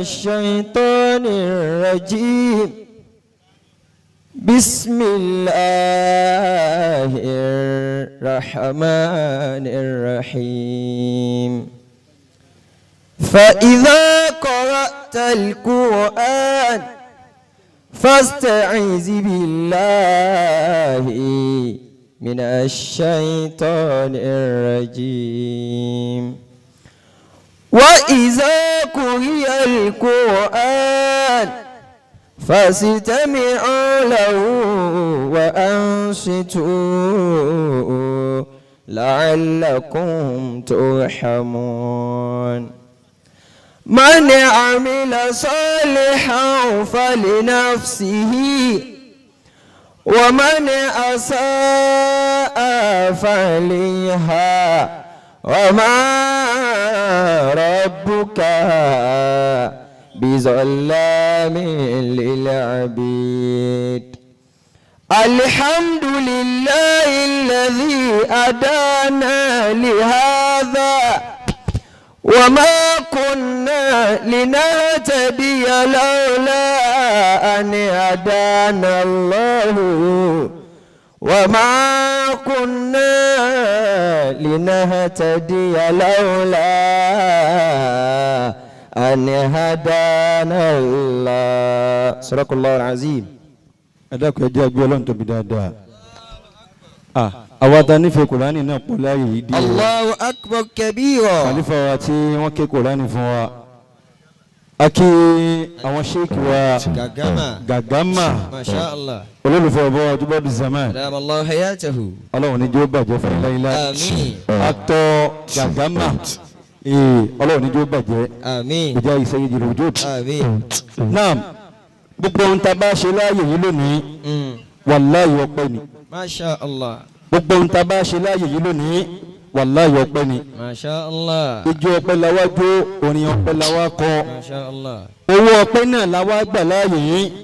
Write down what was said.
الشيطان الرجيم. بسم الله الرحمن الرحيم. فإذا قرأت القرآن فاستعذ بالله من الشيطان الرجيم. وإذا قرئ القرآن فاستمعوا له وأنصتوا لعلكم ترحمون. من عمل صالحا فلنفسه ومن أساء فعليها وما ربك بظلام للعبيد. الحمد لله الذي هدانا لهذا وما كنا لنهتدي لولا أن هدانا الله وما كنا لنهتدي لولا أن هدانا الله. صدق الله العظيم. أداك يا جاب يلون تبدأ. àwa ta nífẹ̀ẹ́ kùránì náà pọ̀ láàyè yìí díẹ̀. Allahu akbar kabira. Khalifa wa tí wọ́n ké kùránì fún wa. A kí àwọn sheikh wa Gàgámà. Masha Allah. Olólùfẹ́ ọ̀bọ Ajubadu Zaman. Adama Allahu hayatahu. Ọlọ́run ní jó bàjẹ́ fún láíláí. Àmín. Atọ́ Gàgámà. Ọlọ́run ní jó bàjẹ́. Àmín. Ìjà ìsẹ́yìn jìrò ojú. Àmín. Naam, gbogbo ohun tá a bá ṣe láàyè yìí lónìí, wàláhì ọpẹ́ ni. Masha Allah. Gbogbo ohun tá a bá ṣe láàyè yìí lónìí, wàláhì ọpẹ́ ni. Masha Allah. Ijó ọpẹ́ la wá jó, orin ọpẹ́ la wá kọ. Masha Allah. Owó ọpẹ́ náà la wá gbà láàyè yìí.